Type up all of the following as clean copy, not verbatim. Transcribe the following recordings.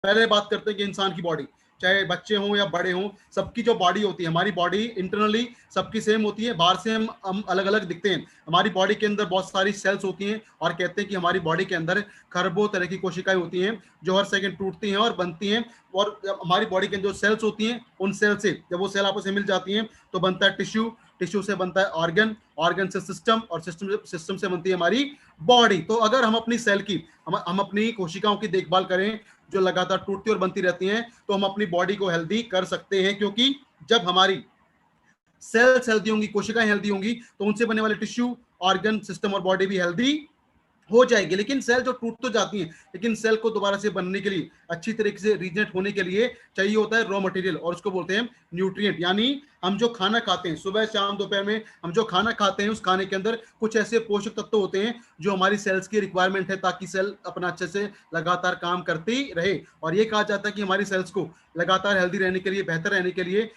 पहले बात करते हैं कि इंसान की बॉडी, चाहे बच्चे हों या बड़े हों, सबकी जो बॉडी होती है, हमारी बॉडी इंटरनली सबकी सेम होती है, बाहर से हम अलग अलग दिखते हैं। हमारी बॉडी के अंदर बहुत सारी सेल्स होती हैं और कहते हैं कि हमारी बॉडी के अंदर खरबों तरह की कोशिकाएं होती हैं जो हर सेकंड टूटती हैं और बनती हैं। और जब हमारी बॉडी के जो सेल्स होती हैं, उन सेल से जब वो सेल आपस में मिल जाती हैं तो बनता है टिश्यू, टिश्यू से बनता है ऑर्गन, ऑर्गन से सिस्टम, और सिस्टम से बनती है हमारी बॉडी। तो अगर हम अपनी सेल की, हम अपनी कोशिकाओं की देखभाल करें जो लगातार टूटती और बनती रहती हैं, तो हम अपनी बॉडी को हेल्दी कर सकते हैं। क्योंकि जब हमारी सेल्स हेल्दी होंगी, कोशिकाएं हेल्दी होंगी, तो उनसे बनने वाले टिश्यू, ऑर्गन, सिस्टम और बॉडी भी हेल्दी हो जाएगी। लेकिन सेल जो टूट तो जाती हैं, लेकिन सेल को दोबारा से बनने के लिए, अच्छी तरीके से रीजनरेट होने के लिए चाहिए होता है रॉ मटेरियल, और उसको बोलते हैं न्यूट्रिएंट। यानी हम जो खाना खाते हैं सुबह शाम दोपहर में, हम जो खाना खाते हैं उस खाने के अंदर कुछ ऐसे पोषक तत्व होते हैं जो हमारी सेल्स की रिक्वायरमेंट है, ताकि सेल अपना अच्छे से लगातार काम करती रहे। और ये कहा जाता है कि हमारी सेल्स को लगातार हेल्दी रहने के लिए, बेहतर रहने के लिए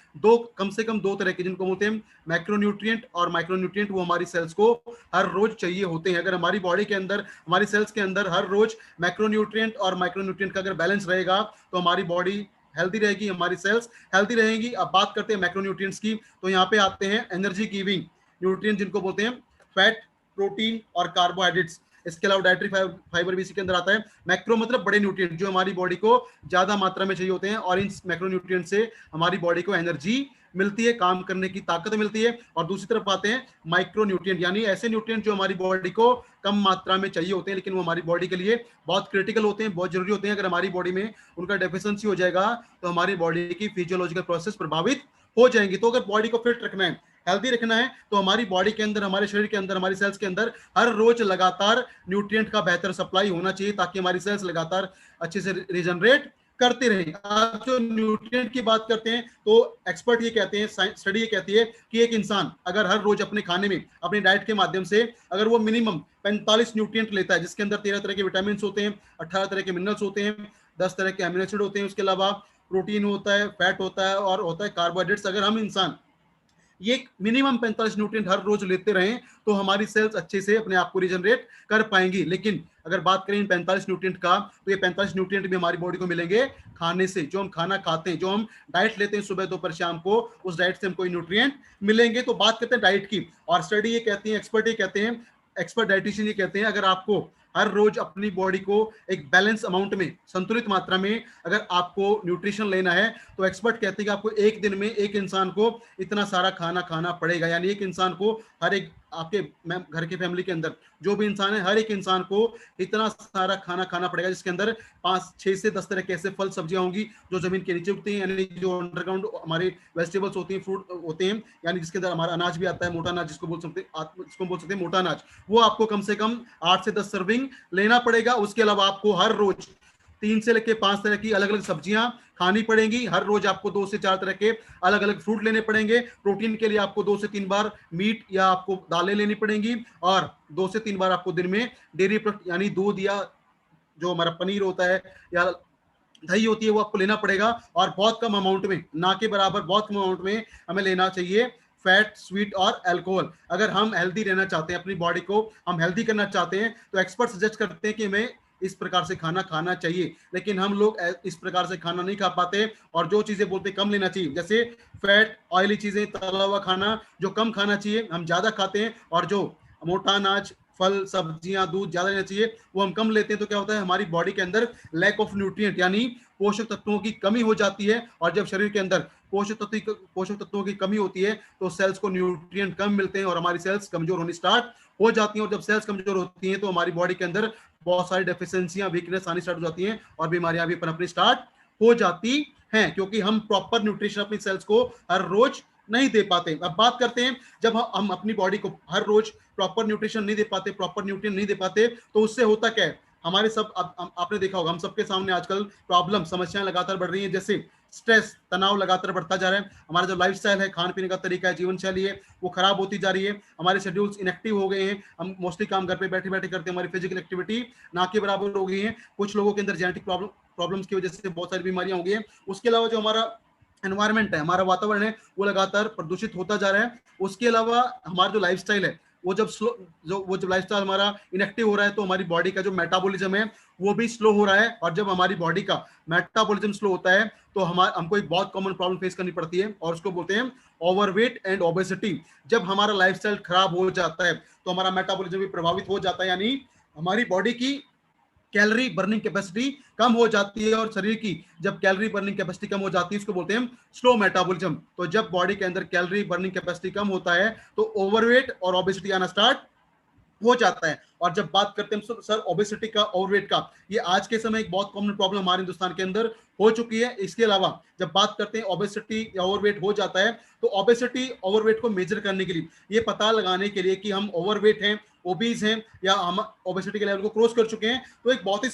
कम से कम दो तरह के, जिनको बोलते हैं मैक्रोन्यूट्रिएंट और माइक्रोन्यूट्रिएंट, वो हमारी सेल्स को हर रोज चाहिए होते हैं। अगर हमारी बॉडी के अंदर, हमारी सेल्स के अंदर हर रोज मैक्रोन्यूट्रिएंट और माइक्रोन्यूट्रिएंट का अगर बैलेंस रहेगा तो हमारी बॉडी हेल्दी रहेगी, हमारी सेल्स हेल्दी रहेंगी। अब बात करते हैं मैक्रोन्यूट्रिएंट्स की, तो यहाँ पे आते हैं एनर्जी गिविंग न्यूट्रिएंट, जिनको बोलते हैं फैट, प्रोटीन और कार्बोहाइड्रेट्स। इसके अलावा डाइटरी फाइबर भी इसी के अंदर आता है। मैक्रो मतलब बड़े न्यूट्रिएंट जो हमारी बॉडी को ज्यादा मात्रा में चाहिए होते हैं, और इन मैक्रोन्यूट्रिएंट से हमारी बॉडी को एनर्जी मिलती है, काम करने की ताकत मिलती है। और दूसरी तरफ आते हैं माइक्रो न्यूट्रिएंट, यानी ऐसे न्यूट्रिएंट जो हमारी बॉडी को कम मात्रा में चाहिए होते हैं, लेकिन वो हमारी बॉडी के लिए बहुत क्रिटिकल होते हैं, बहुत जरूरी होते हैं। अगर हमारी बॉडी में उनका डेफिशिएंसी हो जाएगा तो हमारी बॉडी की फिजियोलॉजिकल प्रोसेस प्रभावित हो जाएंगी। तो अगर बॉडी को फिट रखना है, हेल्दी रखना है, तो हमारी बॉडी के अंदर, हमारे शरीर के अंदर, हमारी सेल्स के अंदर हर रोज लगातार न्यूट्रिएंट का बेहतर सप्लाई होना चाहिए, ताकि हमारी सेल्स लगातार अच्छे से रिजनरेट करते रहें। आप जो न्यूट्रिएंट की बात करते हैं, तो एक्सपर्ट ये कहते हैं, स्टडी ये कहती है कि एक इंसान अगर हर रोज अपने खाने में, अपनी डाइट के माध्यम से अगर वो मिनिमम 45 न्यूट्रिएंट लेता है, जिसके अंदर 13 तरह के विटामिन होते हैं, 18 तरह के मिनरल्स होते हैं, 10 तरह के अमीनो एसिड होते हैं, उसके अलावा प्रोटीन होता है, फैट होता है और होता है कार्बोहाइड्रेट्स। अगर हम इंसान ये मिनिमम 45 न्यूट्रिएंट हर रोज लेते रहें, तो हमारी सेल्स अच्छे से अपने आप को रिजनरेट कर पाएंगी। लेकिन अगर बात करें इन 45 न्यूट्रिएंट का, तो ये 45 न्यूट्रिएंट भी हमारी बॉडी को मिलेंगे खाने से, जो हम खाना खाते हैं, जो हम डाइट लेते हैं सुबह दोपहर शाम को, उस डाइट से हमको न्यूट्रिएंट मिलेंगे। तो बात करते हैं डाइट की, और स्टडी ये कहती है, एक्सपर्ट ये कहते हैं, एक्सपर्ट डाइटिशियन ये कहते हैं, अगर आपको हर रोज अपनी बॉडी को एक बैलेंस अमाउंट में, संतुलित मात्रा में अगर आपको न्यूट्रिशन लेना है, तो एक्सपर्ट कहते हैं कि आपको एक दिन में एक इंसान को इतना सारा खाना खाना पड़ेगा। यानी एक इंसान को, हर एक आपके घर के फैमिली के अंदर जो भी इंसान है, हर एक इंसान को इतना सारा खाना खाना पड़ेगा, जिसके अंदर 5-6 से 10 तरह के ऐसे फल सब्जियां होंगी जो जमीन के नीचे उगती हैं, यानी जो अंडरग्राउंड हमारे वेजिटेबल्स होती हैं, फ्रूट होते हैं, यानी जिसके अंदर हमारा अनाज भी आता है, मोटा अनाज जिसको बोल सकते हैं मोटा अनाज, वो आपको कम से कम 8 से 10 सर्विंग लेना पड़ेगा। उसके अलावा आपको हर रोज 3 से लेकर 5 तरह की अलग अलग सब्जियां खानी पड़ेंगी। हर रोज आपको 2 से 4 तरह के अलग अलग फ्रूट लेने पड़ेंगे। प्रोटीन के लिए आपको 2 से 3 बार मीट या आपको दालें लेनी पड़ेंगी, और 2 से 3 बार आपको दिन में डेयरी प्रोडक्ट यानी दूध या जो हमारा पनीर होता है या दही होती है वो आपको लेना पड़ेगा। और बहुत कम अमाउंट में, ना के बराबर, बहुत कम अमाउंट में हमें लेना चाहिए फैट, स्वीट और अल्कोहल। अगर हम हेल्दी रहना चाहते हैं, अपनी बॉडी को हम हेल्दी करना चाहते हैं, तो एक्सपर्ट सजेस्ट करते हैं कि हमें इस प्रकार से खाना खाना चाहिए। लेकिन हम लोग इस प्रकार से खाना नहीं खा पाते, और जो चीजें बोलते कम लेना चाहिए, जैसे फैट, ऑयली चीजें, तला हुआ खाना जो कम खाना चाहिए हम ज्यादा खाते हैं, और जो मोटा अनाज, फल, सब्जियां, दूध ज्यादा लेना चाहिए वो हम कम लेते हैं। तो क्या होता है, हमारी बॉडी के अंदर लैक ऑफ न्यूट्रिएंट यानी पोषक तत्वों की कमी हो जाती है। और जब शरीर के अंदर पोषक तत्वों की कमी होती है, तो सेल्स को न्यूट्रिएंट कम मिलते हैं और हमारी सेल्स कमजोर होनी स्टार्ट हो जाती हैं। और जब सेल्स कमजोर होती हैं, तो हमारी बॉडी के अंदर बहुत सारी डेफिशिएंसियां, वीकनेस आनी स्टार्ट हो जाती हैं, और बीमारियां भी अपनी स्टार्ट हो जाती हैं, क्योंकि हम प्रॉपर न्यूट्रिशन अपनी सेल्स को हर रोज नहीं दे पाते। अब बात करते हैं, जब हम अपनी बॉडी को हर रोज प्रॉपर न्यूट्रिशन नहीं दे पाते, प्रॉपर न्यूट्रिएंट नहीं दे पाते, तो उससे होता क्या है, हमारे सब आपने देखा होगा, हम सबके सामने आजकल प्रॉब्लम, समस्याएं लगातार बढ़ रही हैं। जैसे स्ट्रेस, तनाव लगातार बढ़ता जा रहा है, हमारा जो लाइफस्टाइल है, खान पीने का तरीका है, जीवन शैली है, वो खराब होती जा रही है, हमारे शेड्यूल्स इनएक्टिव हो गए हैं, हम मोस्टली काम घर पे बैठे बैठे करते हैं, हमारी फिजिकल एक्टिविटी ना के बराबर हो गई है। कुछ लोगों के अंदर जेनेटिक प्रॉब्लम्स की वजह से बहुत सारी बीमारियां हो गई हैं। उसके अलावा जो हमारा एनवायरमेंट है, हमारा वातावरण है, वो लगातार प्रदूषित होता जा रहा है। उसके अलावा हमारा जो लाइफस्टाइल है, वो जब लाइफस्टाइल हमारा इनएक्टिव हो रहा है, तो हमारी बॉडी का जो मेटाबॉलिज्म है वो भी स्लो हो रहा है। और जब हमारी बॉडी का मेटाबॉलिज्म स्लो होता है तो हमको एक बहुत कॉमन प्रॉब्लम फेस करनी पड़ती है और उसको बोलते हैं ओवरवेट एंड ओबेसिटी। जब हमारा लाइफस्टाइल खराब हो जाता है तो हमारा मेटाबॉलिज्म भी प्रभावित हो जाता है, यानी हमारी बॉडी की कैलोरी बर्निंग कैपेसिटी कम हो जाती है। और शरीर की जब कैलोरी बर्निंग कैपेसिटी कम हो जाती है उसको बोलते हैं स्लो मेटाबॉलिज्म। तो जब बॉडी के अंदर कैलोरी बर्निंग कैपेसिटी कम होता है तो ओवरवेट और ओबेसिटी आना स्टार्ट हो जाता है। और जब बात करते हैं सर ओबेसिटी का, ओवरवेट का, ये आज के समय एक बहुत कॉमन प्रॉब्लम हमारे हिंदुस्तान के अंदर हो चुकी है। इसके अलावा जब बात करते हैं ओबेसिटी या ओवरवेट हो जाता है तो ओबेसिटी ओवरवेट को मेजर करने के लिए, ये पता लगाने के लिए कि हम ओवरवेट हैं, ओबीज हैं या हम ओबेसिटी के लेवल को क्रॉस कर चुके हैं, तो एक बहुत ही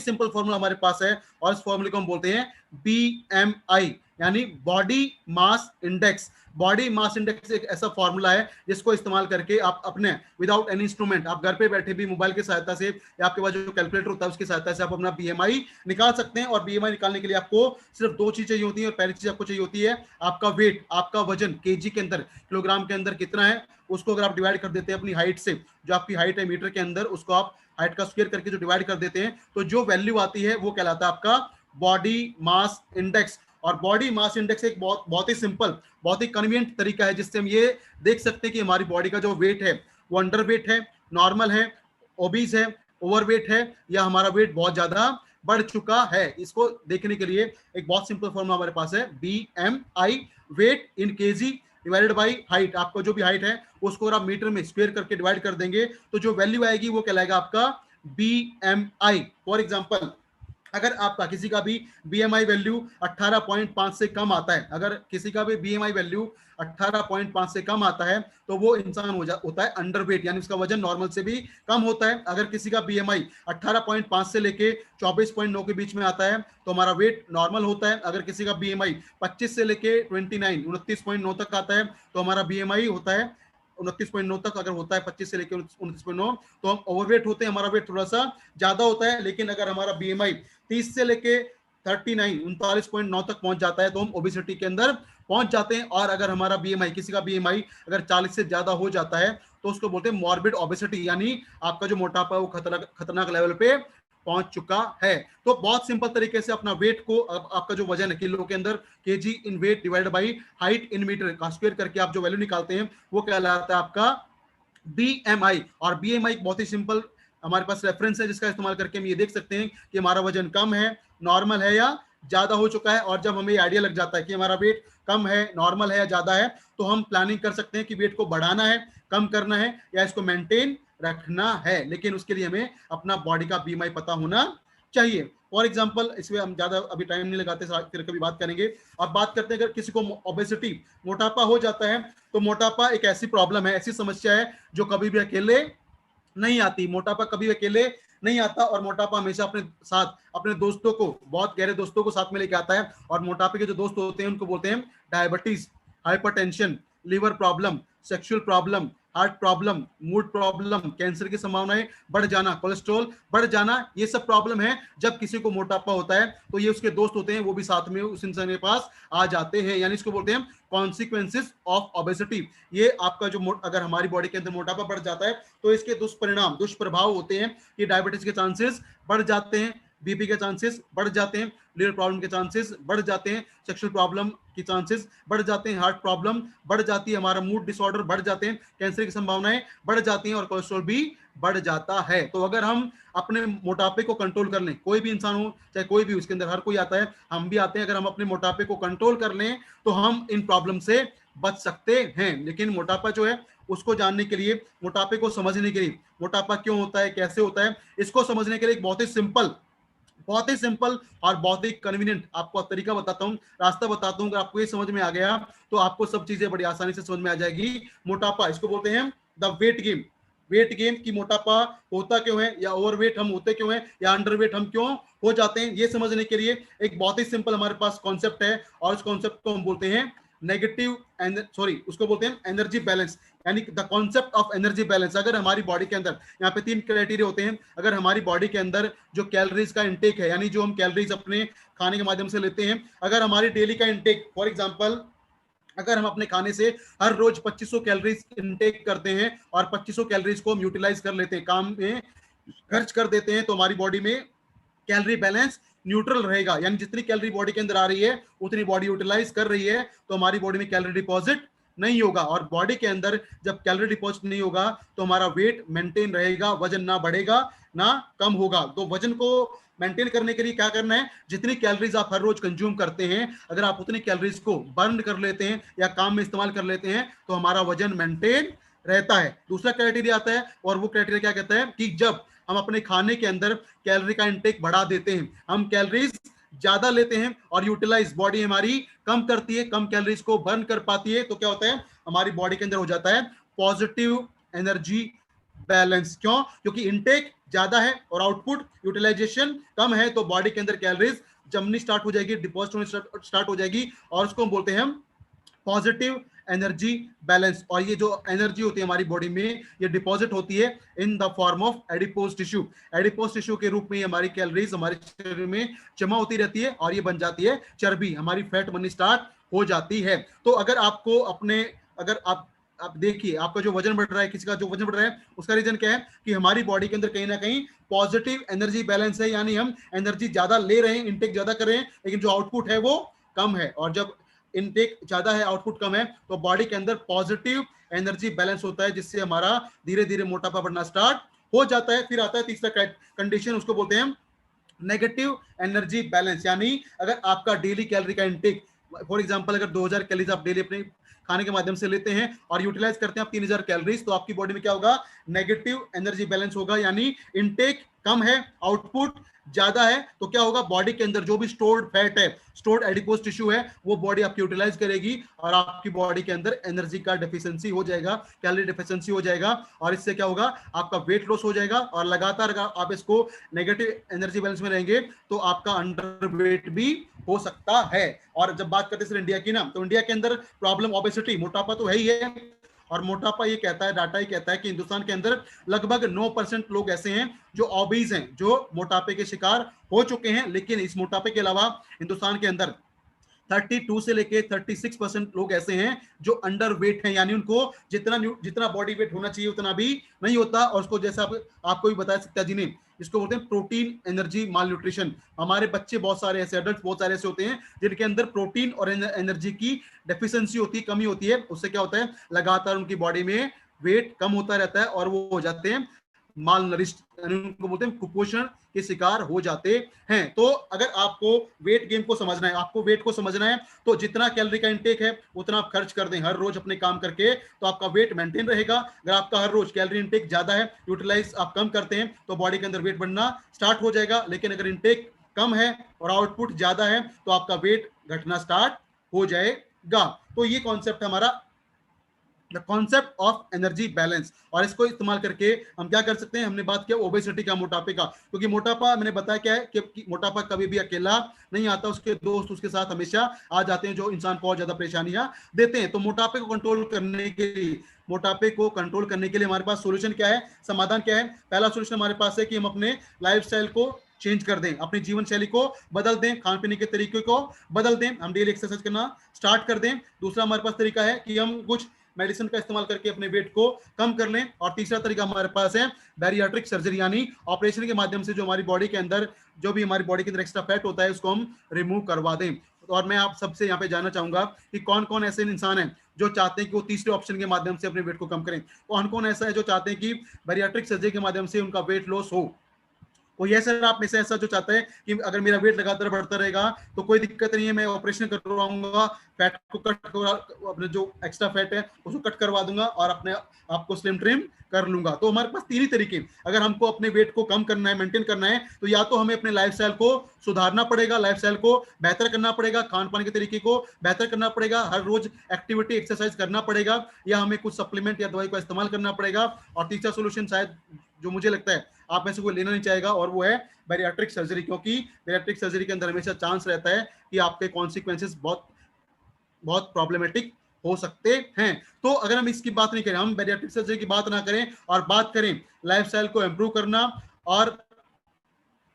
सिंपल फॉर्मूला हमारे पास है और इस फॉर्मूले को हम बोलते हैं बीएमआई, यानी body mass index. Body mass index एक ऐसा फॉर्मूला है जिसको इस्तेमाल करके आप अपने विदाउट एनी इंस्ट्रूमेंट, आप घर पे बैठे भी मोबाइल की सहायता से या आपके पास जो कैलकुलेटर होता है उसकी सहायता से आप अपना बीएमआई निकाल सकते हैं। और बीएमआई निकालने के लिए आपको सिर्फ दो चीज चाहिए होती है। और पहली चीज आपको चाहिए होती है आपका वेट, आपका वजन केजी के अंदर, किलोग्राम के अंदर कितना है, उसको अगर आप डिवाइड कर देते हैं अपनी हाइट से, जो आपकी हाइट है मीटर के अंदर, उसको आप हाइट का स्क्वायर करके जो डिवाइड कर देते हैं तो जो वैल्यू आती है वो कहलाता है आपका बॉडी मास इंडेक्स। और बॉडी मास इंडेक्स एक बहुत ही सिंपल, बहुत ही कन्वीनियंट तरीका है जिससे हम ये देख सकते हैं कि हमारी बॉडी का जो वेट है वो अंडर वेट है, नॉर्मल है, ओबीज है, ओवरवेट है या हमारा वेट बहुत ज्यादा बढ़ चुका है। इसको देखने के लिए एक बहुत सिंपल फॉर्मूला हमारे पास है BMI, weight in KG divided by height. आपका जो भी हाइट है उसको अगर आप मीटर में स्क्वायर करके डिवाइड कर देंगे तो जो वैल्यू आएगी वो कहलाएगा आपका बीएमआई। फॉर एग्जांपल, अगर आपका किसी का भी बीएमआई वैल्यू 18.5 से कम आता है, अगर किसी का भी बीएमआई वैल्यू 18.5 से कम आता है तो वो इंसान होता है अंडरवेट, यानी उसका वजन नॉर्मल से भी कम होता है। अगर किसी का बीएमआई 18.5 से लेके 24.9 के बीच में आता है तो हमारा वेट नॉर्मल होता है। अगर किसी का बीएमआई 25 से लेके 29 तक आता है तो हमारा बीएमआई होता है 29.9 तक। अगर होता है 25 से लेकर 29.9 तो हम ओवरवेट होते हैं, हमारा वेट थोड़ा सा ज्यादा होता है। लेकिन अगर हमारा बीएमआई 30 से लेके 39 तक पहुंच जाता है तो हम ओबेसिटी के अंदर पहुंच जाते हैं। और अगर हमारा बीएमआई, किसी का बीएमआई अगर 40 से ज्यादा हो जाता है तो उसको बोलते हैं मॉर्बिड ओबेसिटी, यानी आपका जो मोटापा है वो खतरनाक लेवल पे पहुंच चुका है। तो बहुत सिंपल तरीके से अपना वेट को, आपका जो वजन है किलो के अंदर, KG in weight divide by height in metre का स्क्वायर करके आप जो वैल्यू निकालते हैं वो कहलाता है आपका बीएमआई। और बीएमआई बहुत ही सिंपल हमारे पास रेफरेंस है जिसका इस्तेमाल करके हम ये देख सकते हैं कि हमारा वजन कम है, नॉर्मल है या ज्यादा हो चुका है। और जब हमें ये आइडिया लग जाता है कि हमारा वेट कम है, नॉर्मल है या ज्यादा है, तो हम प्लानिंग कर सकते हैं कि वेट को बढ़ाना है, कम करना है या इसको मेंटेन रखना है। लेकिन उसके लिए हमें अपना बॉडी का बीएमआई पता होना चाहिए। फॉर एग्जाम्पल, इसमें हम ज्यादा अभी टाइम नहीं लगाते, फिर कभी बात करेंगे। अब बात करते हैं अगर किसी को ओबेसिटी, मोटापा हो जाता है तो मोटापा एक ऐसी प्रॉब्लम है, ऐसी समस्या है जो कभी भी अकेले नहीं आती। मोटापा कभी अकेले नहीं आता और मोटापा हमेशा अपने साथ अपने दोस्तों को, बहुत गहरे दोस्तों को साथ में लेके आता है। और मोटापे के जो दोस्त होते हैं उनको बोलते हैं diabetes, hypertension, liver problem, sexual problem, heart problem, mood problem, cancer की संभावनाएं बढ़ जाना, कोलेस्ट्रॉल बढ़ जाना, ये सब प्रॉब्लम है। जब किसी को मोटापा होता है तो ये उसके दोस्त होते हैं, वो भी साथ में उस इंसान के पास आ जाते हैं, यानी इसको बोलते हैं कॉन्सिक्वेंसेस ऑफ ओबेसिटी। ये आपका जो अगर हमारी बॉडी के अंदर मोटापा बढ़ जाता है तो इसके दुष्परिणाम, दुष्प्रभाव होते हैं कि डायबिटीज के चांसेस बढ़ जाते हैं, बीपी के चांसेस बढ़ जाते हैं, लिवर प्रॉब्लम के चांसेस बढ़ जाते हैं, सेक्सुअल प्रॉब्लम की चांसेस बढ़ जाते हैं, हार्ट प्रॉब्लम बढ़ जाती है, हमारा मूड डिसऑर्डर बढ़ जाते हैं, कैंसर की संभावनाएं बढ़ जाती हैं और कोलेस्ट्रॉल भी बढ़ जाता है। तो अगर हम अपने मोटापे को कंट्रोल कर लें, कोई भी इंसान हो चाहे कोई भी, उसके अंदर हर कोई आता है, हम भी आते हैं, अगर हम अपने मोटापे को कंट्रोल कर लें तो हम इन प्रॉब्लम से बच सकते हैं। लेकिन मोटापा जो है उसको जानने के लिए, मोटापे को समझने के लिए, मोटापा क्यों होता है, कैसे होता है, इसको समझने के लिए एक बहुत ही सिंपल और बहुत ही कन्वीनियंट आपको तरीका बताता हूँ, रास्ता बताता हूँ। अगर आपको ये समझ में आ गया तो आपको सब चीजें बड़ी आसानी से समझ में आ जाएगी। मोटापा, इसको बोलते हैं the weight game. Weight game की मोटापा होता क्यों है, या ओवरवेट हम होते क्यों हैं, या अंडरवेट हम क्यों हो जाते हैं, ये समझने के लिए एक बहुत ही सिंपल हमारे पास कॉन्सेप्ट है और उस कॉन्सेप्ट को हम बोलते हैं उसको बोलते हैं एनर्जी बैलेंस, यानी the concept of energy balance. अगर हमारी बॉडी के अंदर, यहाँ पे 3 क्राइटेरिया होते हैं, अगर हमारी बॉडी के अंदर जो कैलोरीज का इंटेक है, यानी जो हम कैलोरीज अपने खाने के माध्यम से लेते हैं, अगर हमारी डेली का इंटेक, फॉर एग्जांपल अगर हम अपने खाने से हर रोज 2500 कैलोरीज इंटेक करते हैं और 2500 कैलोरीज को हम यूटिलाइज कर लेते हैं काम में, खर्च कर देते हैं तो हमारी बॉडी में कैलोरी बैलेंस न्यूट्रल रहेगा, यानी जितनी कैलोरी बॉडी के अंदर आ रही है उतनी बॉडी यूटिलाइज कर रही है, तो हमारी बॉडी में कैलोरी डिपॉजिट नहीं होगा। और बॉडी के अंदर जब कैलोरी डिपॉजिट नहीं होगा तो हमारा वेट मेंटेन रहेगा, वजन ना बढ़ेगा ना कम होगा। तो वजन को मेंटेन करने के लिए क्या करना है, जितनी कैलोरीज आप हर रोज कंज्यूम करते हैं, अगर आप उतनी कैलोरीज को बर्न कर लेते हैं या काम में इस्तेमाल कर लेते हैं तो हमारा वजन मेंटेन रहता है। दूसरा क्राइटेरिया आता है, और वो क्राइटेरिया क्या कहता है कि जब हम अपने खाने के अंदर कैलोरी का इंटेक बढ़ा देते हैं, हम कैलोरीज ज्यादा लेते हैं और यूटिलाइज बॉडी हमारी कम करती है, कम कैलोरीज को बर्न कर पाती है, तो क्या होता है, हमारी बॉडी के अंदर हो जाता है पॉजिटिव एनर्जी बैलेंस। क्यों? क्योंकि इंटेक ज्यादा है और आउटपुट यूटिलाइजेशन कम है, तो बॉडी के अंदर कैलोरीज जमनी स्टार्ट हो जाएगी, डिपॉजिट होनी स्टार्ट हो जाएगी, और उसको हम बोलते हैं हम पॉजिटिव एनर्जी बैलेंस। और ये जो एनर्जी होती है हमारी बॉडी में, ये डिपॉजिट होती है in the form of adipose tissue. Adipose tissue के रूप में हमारी कैलोरीज हमारे शरीर में जमा होती रहती है और ये बन जाती है चर्बी, हमारी फैट बननी स्टार्ट हो जाती है। तो अगर आपको अपने, अगर आप देखिए आपका जो वजन बढ़ रहा है, किसी का जो वजन बढ़ रहा है, उसका रीजन क्या है कि हमारी बॉडी के अंदर कहीं ना कहीं पॉजिटिव एनर्जी बैलेंस है, यानी हम एनर्जी ज्यादा ले रहे हैं, इंटेक ज्यादा कर रहे हैं, लेकिन जो आउटपुट है वो कम है। और जब इनटेक ज्यादा है आउटपुट कम है तो बॉडी के अंदर पॉजिटिव एनर्जी बैलेंस होता है, जिससे हमारा धीरे धीरे मोटापा बढ़ना स्टार्ट हो जाता है। फिर आता है तीसरा कंडीशन, उसको बोलते हैं नेगेटिव एनर्जी बैलेंस। यानी अगर आपका डेली कैलोरी का इंटेक, फॉर एग्जांपल अगर 2000 कैलोरीज आप डेली अपने खाने के माध्यम से लेते हैं और यूटिलाइज करते हैं आप 3000 कैलोरीज, तो आपकी बॉडी में क्या होगा, नेगेटिव एनर्जी बैलेंस होगा, यानी इनटेक कम है आउटपुट ज्यादा है। तो क्या होगा, बॉडी के अंदर जो भी स्टोर्ड फैट है, स्टोर्ड एडिपोज टिश्यू है, वो बॉडी आपकी यूटिलाइज करेगी और आपकी बॉडी के अंदर एनर्जी का डेफिशिएंसी हो जाएगा, कैलोरी डेफिशिएंसी हो जाएगा, और इससे क्या होगा, आपका वेट लॉस हो जाएगा। और लगातार अगर आप इसको नेगेटिव एनर्जी बैलेंस में रहेंगे तो आपका अंडर वेट भी हो सकता है। और जब बात करते हैं सिर्फ इंडिया की ना, तो इंडिया के अंदर प्रॉब्लम ओबेसिटी, मोटापा तो है ही है, और मोटापा ये कहता है, डाटा ही कहता है कि हिंदुस्तान के अंदर लगभग 9% लोग ऐसे हैं जो ओबीज हैं, जो मोटापे के शिकार हो चुके हैं। लेकिन इस मोटापे के अलावा हिंदुस्तान के अंदर 32 से लेके 36% लोग ऐसे हैं जो अंडर वेट हैं, यानी उनको जितना बॉडी वेट होना चाहिए उतना भी नहीं होता। और उसको जैसा आपको भी बताया सत्या जी ने, इसको बोलते हैं प्रोटीन एनर्जी माल न्यूट्रिशन। हमारे बच्चे बहुत सारे ऐसे, एडल्ट बहुत सारे ऐसे होते हैं जिनके अंदर प्रोटीन और एनर्जी की डेफिशिएंसी होती है, कमी होती है। उससे क्या होता है, लगातार उनकी बॉडी में वेट कम होता रहता है और वो हो जाते हैं माल नरिश्ड, उनको बोलते हैं कुपोषण के शिकार हो जाते हैं। तो अगर आपको वेट गेन को समझना है, आपको वेट को समझना है, तो जितना कैलोरी का इंटेक है उतना आप खर्च कर दें हर रोज अपने काम करके, तो आपका वेट मेंटेन रहेगा। अगर आपका हर रोज कैलोरी इंटेक ज्यादा है, यूटिलाइज आप कम करते हैं, तो बॉडी के अंदर वेट बढ़ना स्टार्ट हो जाएगा। लेकिन अगर इंटेक कम है और आउटपुट ज्यादा है तो आपका वेट घटना स्टार्ट हो जाएगा। तो ये कॉन्सेप्ट है हमारा the concept of energy balance, और इसको इस्तेमाल करके हम क्या कर सकते हैं, हमने बात किया ओबेसिटी का, मोटापे का, क्योंकि मोटापा मैंने बताया क्या है कि मोटापा कभी भी अकेला नहीं आता, उसके दोस्त उसके साथ हमेशा आ जाते हैं जो इंसान को और ज्यादा परेशानियां देते हैं। तो मोटापे को कंट्रोल करने के लिए, मोटापे को कंट्रोल करने के लिए हमारे पास सोल्यूशन क्या है, समाधान क्या है। पहला सोल्यूशन हमारे पास है कि हम अपने लाइफस्टाइल को चेंज कर दें, अपनी जीवन शैली को बदल दें, खान पीने के तरीके को बदल दें, हम डेली एक्सरसाइज करना स्टार्ट कर दें। दूसरा हमारे पास तरीका है कि हम कुछ मेडिसिन का इस्तेमाल करके अपने वेट को कम कर लें। और तीसरा तरीका हमारे पास है बैरियाट्रिक सर्जरी, यानी ऑपरेशन के माध्यम से जो हमारी बॉडी के अंदर, जो भी हमारी बॉडी के अंदर एक्स्ट्रा फैट होता है उसको हम रिमूव करवा दें। और मैं आप सबसे यहाँ पे जानना चाहूंगा कि कौन कौन ऐसे इंसान हैं जो चाहते हैं कि वो तीसरे ऑप्शन के माध्यम से अपने वेट को कम करें, कौन कौन ऐसा है जो चाहते हैं कि बैरियाट्रिक सर्जरी के माध्यम से उनका वेट लॉस हो। कोई ऐसा आप में से ऐसा जो चाहता है कि अगर मेरा वेट लगातार बढ़ता रहेगा तो कोई दिक्कत नहीं है, मैं ऑपरेशन करवाऊंगा, फैट को कट, अपने जो एक्स्ट्रा फैट है उसको कट करवा दूंगा और अपने आपको स्लिम ट्रिम कर लूंगा। तो हमारे पास तीन ही तरीके, अगर हमको अपने वेट को कम करना है, मेंटेन करना है, तो या तो हमें अपने लाइफस्टाइल को सुधारना पड़ेगा, लाइफस्टाइल को बेहतर करना पड़ेगा, खान पान के तरीके को बेहतर करना पड़ेगा, हर रोज एक्टिविटी एक्सरसाइज करना पड़ेगा, या हमें कुछ सप्लीमेंट या दवाई का इस्तेमाल करना पड़ेगा। और तीसरा सोल्यूशन शायद जो मुझे लगता है आप में से कोई लेना नहीं चाहेगा, और वो है बैरियाट्रिक सर्जरी, क्योंकि बैरियाट्रिक सर्जरी के अंदर हमेशा चांस रहता है कि आपके कॉन्सिक्वेंसेस बहुत बहुत प्रॉब्लमेटिक हो सकते हैं। तो अगर हम इसकी बात नहीं करें, हम बैरियाट्रिक सर्जरी की बात ना करें और बात करें लाइफस्टाइल को इंप्रूव करना और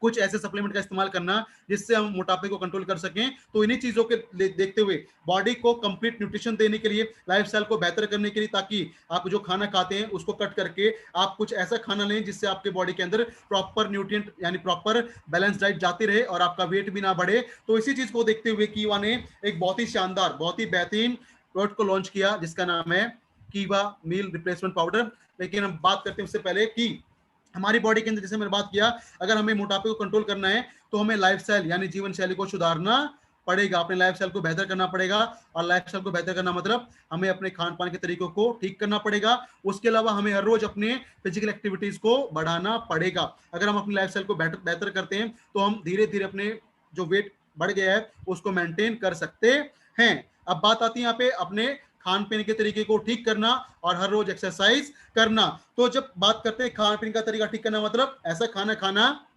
कुछ ऐसे सप्लीमेंट का इस्तेमाल करना जिससे हम मोटापे को कंट्रोल कर सकें। तो इन्हीं चीजों के देखते हुए बॉडी को कंप्लीट न्यूट्रिशन देने के लिए, लाइफस्टाइल को बेहतर करने के लिए, ताकि आप जो खाना खाते हैं उसको कट करके आप कुछ ऐसा खाना लें जिससे आपके बॉडी के अंदर प्रॉपर न्यूट्रिएंट यानी प्रॉपर बैलेंस डाइट जाती रहे और आपका वेट भी ना बढ़े। तो इसी चीज को देखते हुए कीवा ने एक बहुत ही शानदार, बहुत ही बेहतरीन प्रोडक्ट को लॉन्च किया जिसका नाम है कीवा मील रिप्लेसमेंट पाउडर। लेकिन हम बात करते हैं उससे पहले कि हमारी बॉडी के अंदर, जैसे मैंने बात किया, अगर हमें मोटापे को कंट्रोल करना है तो हमें लाइफस्टाइल यानी जीवन शैली को सुधारना पड़ेगा, अपने लाइफस्टाइल को बेहतर करना पड़ेगा। और लाइफस्टाइल को बेहतर करना मतलब हमें अपने खान पान के तरीकों को ठीक करना पड़ेगा। उसके अलावा हमें हर रोज अपने फिजिकल एक्टिविटीज को बढ़ाना पड़ेगा। अगर हम अपनी लाइफस्टाइल को बेहतर करते हैं तो हम धीरे धीरे अपने जो वेट बढ़ गया है उसको मेंटेन कर सकते हैं। अब बात आती है यहाँ पे अपने खान पीने के तरीके को ठीक करना और हर रोज एक्सरसाइज करना। तो जब बात करते हैं खान पीने का तरीका ठीक करना, मतलब ऐसा खाना खाना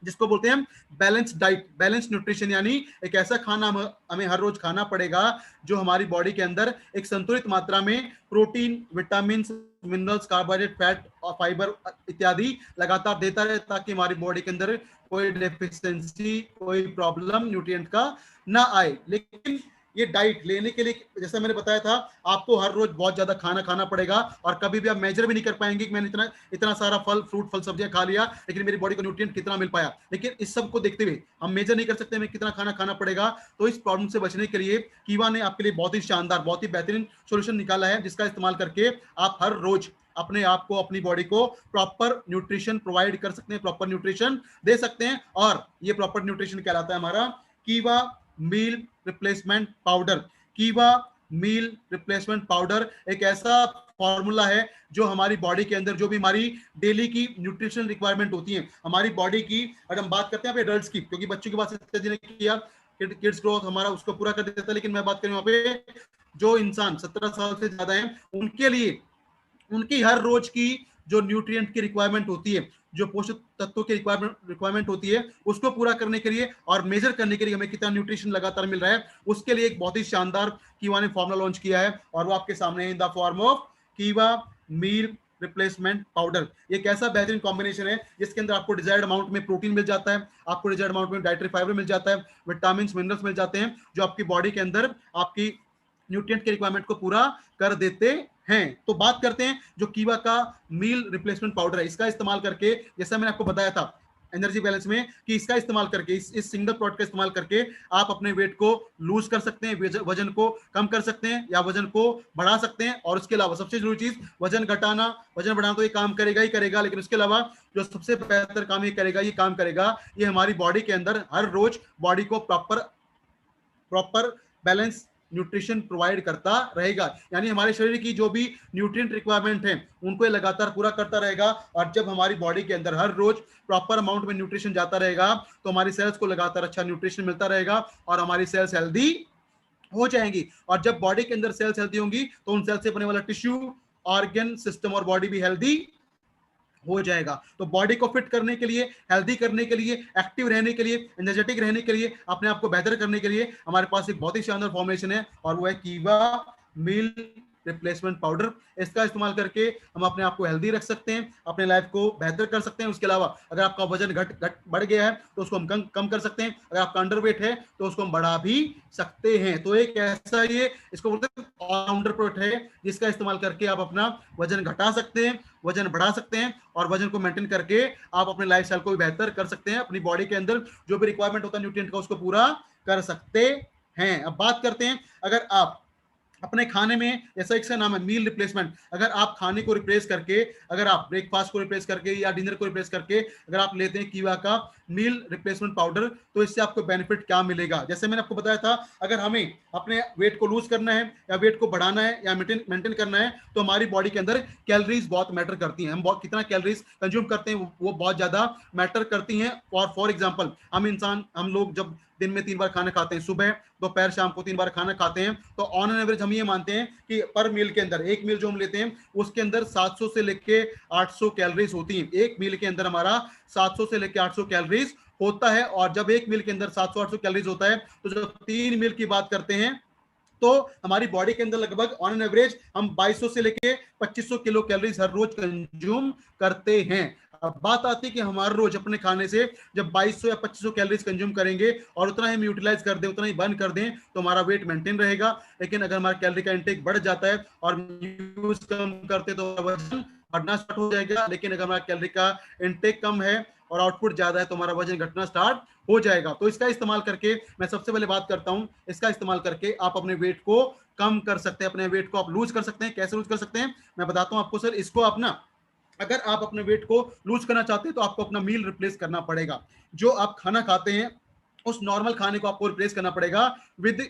जिसको बोलते हैं हम बैलेंस डाइट, बैलेंस न्यूट्रिशन, यानी एक ऐसा खाना हमें हर रोज खाना पड़ेगा जो हमारी बॉडी के अंदर एक संतुलित मात्रा में protein, vitamin, minerals, carbohydrate, fat और फाइबर इत्यादि लगातार देता रहे, ताकि हमारी बॉडी के अंदर कोई डेफिशिएंसी, कोई प्रॉब्लम न्यूट्रिएंट का ना आए। लेकिन ये डाइट लेने के लिए, जैसा मैंने बताया था, आपको हर रोज बहुत ज्यादा खाना खाना पड़ेगा और कभी भी आप मेजर भी नहीं कर पाएंगे कि मैंने इतना इतना सारा फल सब्जियां खा लिया लेकिन मेरी बॉडी को न्यूट्रिएंट कितना मिल पाया। लेकिन इस सब को देखते हुए हम मेजर नहीं कर सकते हमें कितना खाना खाना पड़ेगा। तो इस प्रॉब्लम से बचने के लिए कीवा ने आपके लिए बहुत ही शानदार, बहुत ही बेहतरीन सोल्यूशन निकाला है, जिसका इस्तेमाल करके आप हर रोज अपने आप को, अपनी बॉडी को प्रॉपर न्यूट्रिशन प्रोवाइड कर सकते हैं, प्रॉपर न्यूट्रिशन दे सकते हैं। और ये प्रॉपर न्यूट्रिशन कहलाता है हमारा कीवा मील रिप्लेसमेंट पाउडर। कीवा मील रिप्लेसमेंट पाउडर एक ऐसा फॉर्मूला है जो हमारी बॉडी के अंदर जो भी हमारी डेली की न्यूट्रिशन रिक्वायरमेंट होती है हमारी बॉडी की, अगर हम बात करते हैं एडल्ट्स की, क्योंकि बच्चों की बात ने किया, किड्स ग्रोथ हमारा उसको पूरा कर देता है, लेकिन मैं बात करूं वहां पे जो इंसान 17 साल से ज्यादा है उनके लिए, उनकी हर रोज की जो न्यूट्रिएंट की रिक्वायरमेंट होती है, जो पोषक तत्वों की रिक्वायरमेंट होती है, उसको पूरा करने के लिए और मेजर करने के लिए हमें कितना न्यूट्रिशन लगातार मिल रहा है, उसके लिए एक बहुत ही शानदार कीवा ने फॉर्मूला लॉन्च किया है और वो आपके सामने है इन द फॉर्म ऑफ कीवा मील रिप्लेसमेंट पाउडर। ये कैसा बेहतरीन कॉम्बिनेशन है जिसके अंदर आपको डिजायर्ड अमाउंट में प्रोटीन मिल जाता है, आपको डिजायर्ड अमाउंट में डाइटरी फाइबर मिल जाता है, विटामिन, मिनरल्स मिल जाते हैं जो आपकी बॉडी के अंदर आपकी न्यूट्रिएंट के रिक्वायरमेंट को पूरा कर देते हैं। तो बात करते हैं जो कीवा का मील रिप्लेसमेंट पाउडर है, इसका इस्तेमाल करके, जैसा मैंने आपको बताया था एनर्जी बैलेंस में, कि इसका इस्तेमाल करके, इस सिंगल प्रोडक्ट का इस्तेमाल करके आप अपने वेट को लूज कर सकते हैं, वजन को कम कर सकते हैं या वजन को बढ़ा सकते हैं। और उसके अलावा सबसे जरूरी चीज, वजन घटाना, वजन बढ़ाना तो ये काम करेगा ही करेगा, लेकिन उसके अलावा जो सबसे बेहतर काम ये करेगा, ये काम करेगा, ये हमारी बॉडी के अंदर हर रोज बॉडी को प्रॉपर बैलेंस न्यूट्रिशन प्रोवाइड करता रहेगा। यानी हमारे शरीर की जो भी न्यूट्रिएंट रिक्वायरमेंट है उनको लगातार पूरा करता रहेगा। और जब हमारी बॉडी के अंदर हर रोज प्रॉपर अमाउंट में न्यूट्रिशन जाता रहेगा तो हमारी सेल्स को लगातार अच्छा न्यूट्रिशन मिलता रहेगा और हमारी सेल्स हेल्दी हो जाएंगी। और जब बॉडी के अंदर सेल्स हेल्दी होंगी तो उन सेल्स से बने वाला टिश्यू, ऑर्गन सिस्टम और बॉडी भी हेल्दी हो जाएगा। तो बॉडी को फिट करने के लिए, हेल्दी करने के लिए, एक्टिव रहने के लिए, एनर्जेटिक रहने के लिए, अपने आप को बेहतर करने के लिए हमारे पास एक बहुत ही शानदार फॉर्मेशन है और वो है कीवा मील रिप्लेसमेंट पाउडर। इसका इस्तेमाल करके हम अपने आप को हेल्दी रख सकते हैं, अपने लाइफ को बेहतर कर सकते हैं। उसके अलावा अगर आपका वजन बढ़ गया है तो उसको हम कम कर सकते हैं, अगर आपका अंडरवेट है तो उसको हम बढ़ा भी सकते हैं। तो एक ऐसा, ये इसको बोलते हैं ऑलराउंडर प्रोडक्ट है जिसका इस्तेमाल करके आप अपना वजन घटा सकते हैं, वजन बढ़ा सकते हैं और वजन को मेंटेन करके आप अपने लाइफस्टाइल को भी बेहतर कर सकते हैं, अपनी बॉडी के अंदर जो भी रिक्वायरमेंट होता है न्यूट्रिएंट का उसको पूरा कर सकते हैं। अब बात करते हैं, अगर आप अपने खाने में, जैसा इसका नाम है मील रिप्लेसमेंट, अगर आप खाने को रिप्लेस करके, अगर आप ब्रेकफास्ट को रिप्लेस करके या डिनर को रिप्लेस करके अगर आप लेते हैं कीवा का मील रिप्लेसमेंट पाउडर, तो इससे आपको बेनिफिट क्या मिलेगा। जैसे मैंने आपको बताया था, अगर हमें अपने वेट को लूज करना है या वेट को बढ़ाना है या मेंटेन करना है तो हमारी बॉडी के अंदर कैलोरीज बहुत मैटर करती हैं। हम कितना कैलोरीज कंज्यूम करते हैं वो बहुत ज्यादा मैटर करती हैं। फॉर एग्जाम्पल, हम लोग जब दिन में 3 बार खाना खाते हैं, सुबह, दोपहर, शाम को 3 बार खाना खाते हैं, तो ऑन एन एवरेज हम ये मानते हैं कि पर मील के अंदर, एक मील जो हम लेते हैं उसके अंदर 700 से लेके 800 कैलोरीज होती हैं। एक मील के अंदर हमारा 700 से लेके 800 कैलोरीज होता है। और जब एक मील के अंदर 700-800 कैलोरीज होता है तो जब 3 मील की बात करते हैं तो हमारी बॉडी के अंदर लगभग ऑन एन एवरेज हम 2200 से लेके 2500 किलो कैलोरीज हर रोज कंज्यूम करते हैं। अब बात आती है कि हमारे रोज अपने खाने से जब 2200 या 2500 कैलोरीज कंज्यूम करेंगे और उतना ही हम यूटिलाइज कर दें, उतना ही बर्न कर दें, तो हमारा वेट मेंटेन रहेगा। लेकिन अगर हमारा कैलोरी का इंटेक बढ़ जाता है और यूज कम करते तो वजन बढ़ना स्टार्ट हो जाएगा। लेकिन अगर हमारा कैलोरी का इंटेक कम है और आउटपुट ज्यादा है तो हमारा वजन घटना स्टार्ट हो जाएगा। तो इसका इस्तेमाल करके मैं सबसे पहले बात करता हूं, इसका इस्तेमाल करके आप अपने वेट को कम कर सकते हैं, अपने वेट को आप लूज कर सकते हैं। कैसे लूज कर सकते हैं मैं बताता हूं आपको सर। इसको आप ना, अगर आप अपने वेट को लूज करना चाहते हैं तो आपको अपना मील रिप्लेस करना पड़ेगा। जो आप खाना खाते हैं उस नॉर्मल खाने को आपको रिप्लेस करना पड़ेगा विद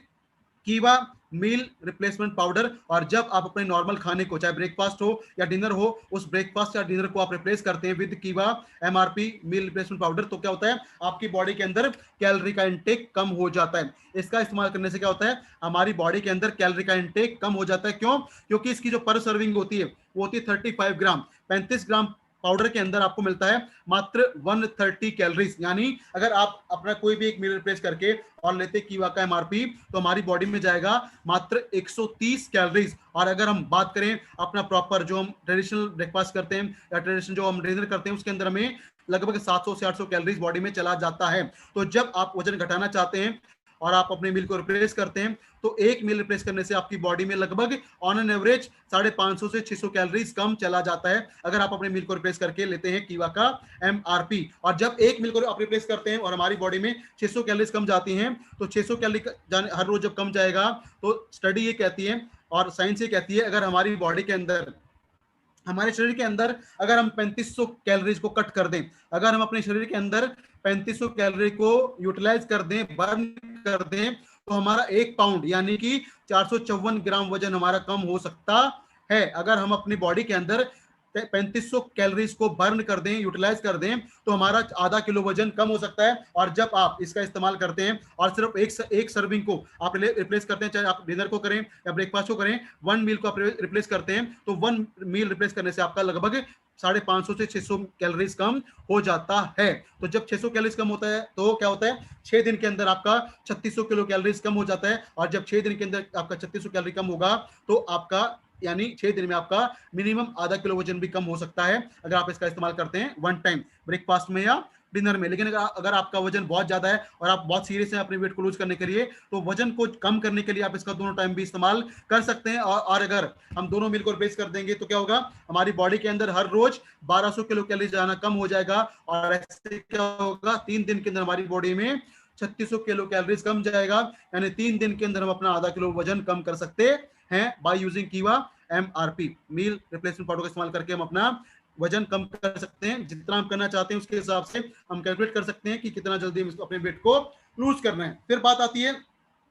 कीवा मील रिप्लेसमेंट पाउडर। और जब आप अपने नॉर्मल खाने को, चाहे ब्रेकफास्ट हो या डिनर हो, उस ब्रेकफास्ट या डिनर को आप रिप्लेस करते हैं विद कीवा एमआरपी मील रिप्लेसमेंट पाउडर, तो क्या होता है आपकी बॉडी के अंदर कैलोरी का इंटेक कम हो जाता है। इसका इस्तेमाल करने से क्या होता है हमारी बॉडी के अंदर कैलोरी का इंटेक कम हो जाता है। क्यों? क्योंकि इसकी जो पर सर्विंग होती है वो होती है 35 ग्राम। 35 ग्राम पाउडर के अंदर आपको मिलता है मात्र 130 कैलोरीज। यानी अगर आप अपना कोई भी एक मील रिप्लेस करके और लेते कीवा का एमआरपी तो हमारी बॉडी में जाएगा मात्र 130 कैलोरीज। और अगर हम बात करें अपना प्रॉपर जो हम ट्रेडिशनल ब्रेकफास्ट करते हैं या ट्रेडिशनल जो हम डिनर करते हैं उसके अंदर हमें लगभग 700 से 800 कैलोरीज बॉडी में चला जाता है। तो जब आप वजन घटाना चाहते हैं और आप अपने मील को रिप्लेस करते हैं तो एक मील रिप्लेस करने से आपकी बॉडी में लगभग ऑन एन एवरेज 550 से 600 कैलोरीज कम चला जाता है, अगर आप अपने मील को रिप्लेस करके लेते हैं कीवा का एमआरपी। और जब एक मील को आप रिप्लेस करते हैं और हमारी बॉडी में 600 कैलोरीज कम जाती हैं, तो 600 कैलोरी हर रोज जब कम जाएगा तो स्टडी ये कहती है और साइंस ये कहती है अगर हमारी बॉडी के अंदर, हमारे शरीर के अंदर अगर हम 3500 कैलोरीज को कट कर दें, अगर हम अपने शरीर के अंदर 3500 कैलोरी को यूटिलाइज कर दें, बर्न कर दें, तो हमारा 1 पाउंड यानी कि 454 ग्राम वजन हमारा कम हो सकता है। अगर हम अपनी बॉडी के अंदर 3500 कैलोरीज को बर्न कर दें, यूटिलाइज कर दें, तो हमारा आधा किलो वजन कम हो सकता है। और जब आप इसका इस्तेमाल करते हैं और सिर्फ एक सर्विंग को आप रिप्लेस करते हैं, चाहे आप डिनर को करें या ब्रेकफास्ट को करें, 1 मील को आप रिप्लेस करते हैं, तो 1 मील रिप्लेस करने से आपका लगभग 550 से 600 कैलोरीज कम हो जाता है। तो जब 600 कैलोरीज कम होता है तो क्या होता है 6 दिन के अंदर आपका 3600 किलो कैलोरीज कम हो जाता है। और जब 6 दिन के अंदर आपका 3600 कैलोरी कम होगा तो आपका यानी 6 दिन में आपका मिनिमम आधा किलो वजन भी कम हो सकता है अगर आप इसका इस्तेमाल करते हैं वन टाइम ब्रेकफास्ट में या डिनर में। लेकिन अगर आपका वजन बहुत ज्यादा है और आप बहुत सीरियस हैं अपने वेट को लूज करने के लिए, तो वजन को कम करने के लिए आप इसका दोनों टाइम भी इस्तेमाल कर सकते हैं। और अगर हम दोनों मील को रिप्लेस कर देंगे तो क्या होगा हमारी बॉडी के अंदर हर रोज 1200 किलो कैलोरी जाना कम हो जाएगा। और ऐसे क्या होगा 3 दिन के अंदर हमारी बॉडी में 3600 किलो कैलोरीज कम जाएगा। यानी 3 दिन के अंदर हम अपना आधा किलो वजन कम कर सकते हैं बाय यूजिंग कीवा एमआरपी मील रिप्लेसमेंट पाउडर का इस्तेमाल करके हम अपना वजन कम कर सकते हैं। जितना हम करना चाहते हैं उसके हिसाब से हम कैलकुलेट कर सकते हैं कि कितना जल्दी हम अपने वेट को लूज करना है। फिर बात आती है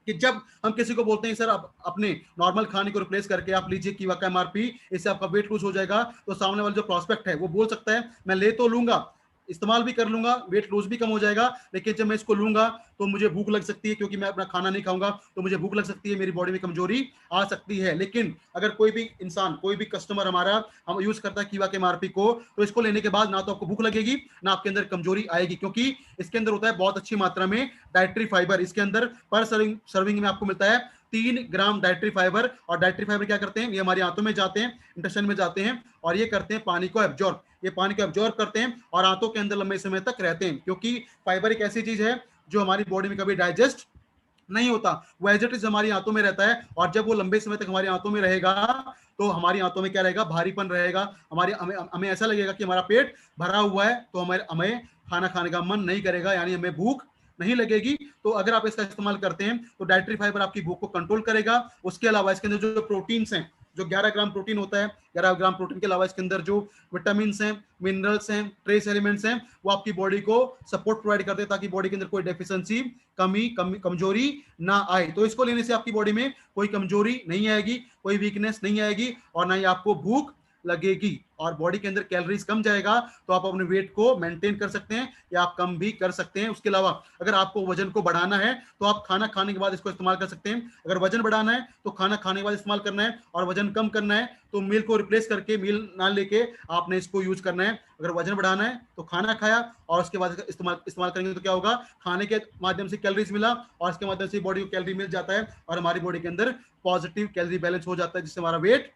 कि जब हम किसी को बोलते हैं सर आप अपने नॉर्मल खाने को रिप्लेस करके आप लीजिए कीवा का एमआरपी, इससे आपका वेट लूज हो जाएगा, तो सामने वाला जो प्रोस्पेक्ट है वो बोल सकता है मैं ले तो लूंगा, इस्तेमाल भी कर लूंगा, वेट लूज भी कम हो जाएगा, लेकिन जब मैं इसको लूंगा तो मुझे भूख लग सकती है, क्योंकि मैं अपना खाना नहीं खाऊंगा तो मुझे भूख लग सकती है, मेरी बॉडी में कमजोरी आ सकती है। लेकिन अगर कोई भी इंसान, कोई भी कस्टमर हमारा हम यूज करता है कीवा के एमआरपी को, तो इसको लेने के बाद ना तो आपको भूख लगेगी ना आपके अंदर कमजोरी आएगी, क्योंकि इसके अंदर होता है बहुत अच्छी मात्रा में डाइटरी फाइबर। इसके अंदर पर सर्विंग में आपको मिलता है 3 ग्राम डाइटरी फाइबर। और डाइटरी फाइबर क्या करते हैं, ये हमारी आंतों में जाते हैं, इंटेस्टाइन में जाते हैं और ये करते हैं पानी को एब्जॉर्ब, ये पानी को एब्जॉर्ब करते हैं और आंतों के अंदर लंबे समय तक रहते हैं। क्योंकि फाइबर एक ऐसी चीज है जो हमारी बॉडी में कभी डाइजेस्ट नहीं होता, वो एज इट इज हमारी आंतों में रहता है। और जब वो लंबे समय तक हमारी आंतों में रहेगा तो हमारी आंतों में क्या रहेगा, भारीपन रहेगा, हमें ऐसा लगेगा कि हमारा पेट भरा हुआ है, तो हमें खाना खाने का मन नहीं करेगा, यानी हमें भूख नहीं लगेगी। तो अगर आप इसका इस्तेमाल करते हैं तो डाइटरी फाइबर आपकी भूख को कंट्रोल करेगा। उसके अलावा इसके अंदर जो प्रोटीन्स हैं, जो 11 ग्राम प्रोटीन होता है, 11 ग्राम प्रोटीन के अलावा इसके अंदर जो विटामिन हैं, मिनरल्स हैं, ट्रेस एलिमेंट्स हैं, वो आपकी बॉडी को सपोर्ट प्रोवाइड करते हैं ताकि बॉडी के अंदर कोई डेफिशिएंसी, कमजोरी ना आए। तो इसको लेने से आपकी बॉडी में कोई कमजोरी नहीं आएगी, कोई वीकनेस नहीं आएगी और ना ही आपको भूख लगेगी और बॉडी के अंदर कैलोरीज कम जाएगा। तो आप अपने वेट को मेंटेन कर सकते हैं या आप कम भी कर सकते हैं। उसके अलावा अगर आपको वजन को बढ़ाना है तो आप खाना खाने के बाद इसको इस्तेमाल कर सकते हैं। अगर वजन बढ़ाना है तो खाना खाने के बाद इस्तेमाल करना है, और वजन कम करना है तो मील को रिप्लेस करके, मील ना लेके आपने इसको यूज करना है। अगर वजन बढ़ाना है तो खाना खाया और उसके बाद इस्तेमाल करेंगे तो क्या होगा, खाने के माध्यम से कैलोरीज मिला और इसके माध्यम से बॉडी को कैलोरी मिल जाता है और हमारी बॉडी के अंदर पॉजिटिव कैलोरी बैलेंस हो जाता है, जिससे हमारा वेट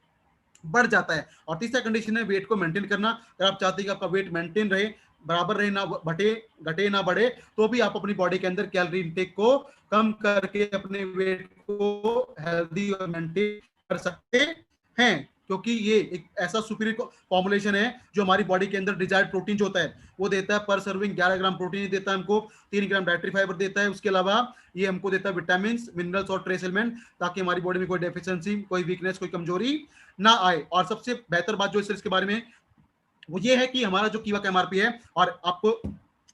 बढ़ जाता है। और तीसरा कंडीशन है वेट को मेंटेन करना। अगर आप चाहते हैं कि आपका वेट मेंटेन रहे, बराबर रहे, ना घटे घटे ना बढ़े, तो भी आप अपनी बॉडी के अंदर कैलोरी इंटेक को कम करके अपने वेट को हेल्दी और मेंटेन कर सकते हैं। क्योंकि ये एक ऐसा सुपीरियर फॉर्मुलेशन है जो हमारी बॉडी के अंदर डिजायर्ड प्रोटीन जो होता है वो देता है। पर सर्विंग 11 ग्राम प्रोटीन देता है हमको, 3 ग्राम डाइटरी फाइबर देता है। उसके अलावा ये हमको देता है विटामिन, मिनरल्स और ट्रेस एलिमेंट, ताकि हमारी बॉडी में कोई डेफिशिएंसी, कोई वीकनेस, कोई कमजोरी ना आए। और सबसे बेहतर बात जो इसके बारे में वो ये है कि हमारा जो कीवा का एमआरपी है, और आपको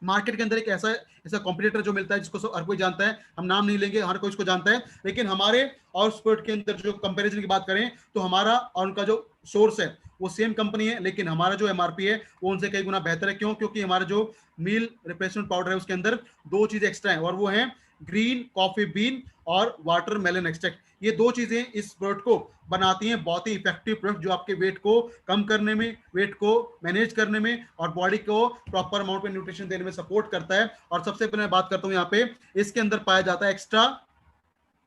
मार्केट के अंदर एक ऐसा ऐसा कॉम्पिटिटर जो मिलता है जिसको हर कोई जानता है, हम नाम नहीं लेंगे, हर कोई इसको जानता है, लेकिन हमारे और स्पोर्ट के अंदर जो कंपैरिजन की बात करें तो हमारा और उनका जो सोर्स है वो सेम कंपनी है, लेकिन हमारा जो एमआरपी है वो उनसे कई गुना बेहतर है। क्यों? क्योंकि हमारा जो मील रिप्लेसमेंट पाउडर है उसके अंदर दो चीजें एक्स्ट्रा है, और वो है ग्रीन कॉफी बीन और वाटरमेलन एक्सट्रैक्ट। ये दो चीजें इस प्रोडक्ट को बनाती हैं बहुत ही इफेक्टिव प्रोडक्ट, जो आपके वेट को कम करने में, वेट को मैनेज करने में और बॉडी को प्रॉपर अमाउंट में न्यूट्रिशन देने में सपोर्ट करता है। और सबसे पहले मैं बात करता हूं यहाँ पे, इसके अंदर पाया जाता है extra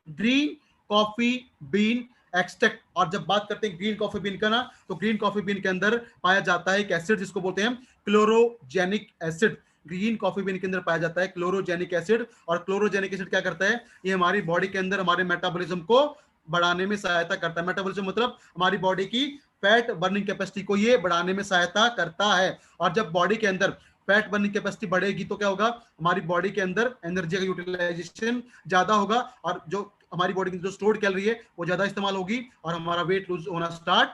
green coffee bean extract. और जब बात करते हैं ग्रीन कॉफी बीन का ना, तो ग्रीन कॉफी बीन के अंदर पाया जाता है एक एसिड जिसको बोलते हैं chlorogenic acid. Green coffee bean के अंदर पाया जाता है क्लोरोजेनिक एसिड। और क्लोरोजेनिक एसिड क्या करता है? ये हमारी बॉडी के अंदर हमारे मेटाबॉलिज्म को बढ़ाने में सहायता करता है। मेटाबॉलिज्म मतलब हमारी बॉडी की फैट बर्निंग कैपेसिटी को ये बढ़ाने में सहायता करता है। और जब बॉडी के अंदर फैट बर्निंग कैपेसिटी बढ़ेगी तो क्या होगा? हमारी बॉडी के अंदर एनर्जी का यूटिलाइजेशन ज्यादा होगा, और जो हमारी बॉडी की जो स्टोर्ड कैलोरी है वो ज्यादा इस्तेमाल होगी, और हमारा वेट लूज होना स्टार्ट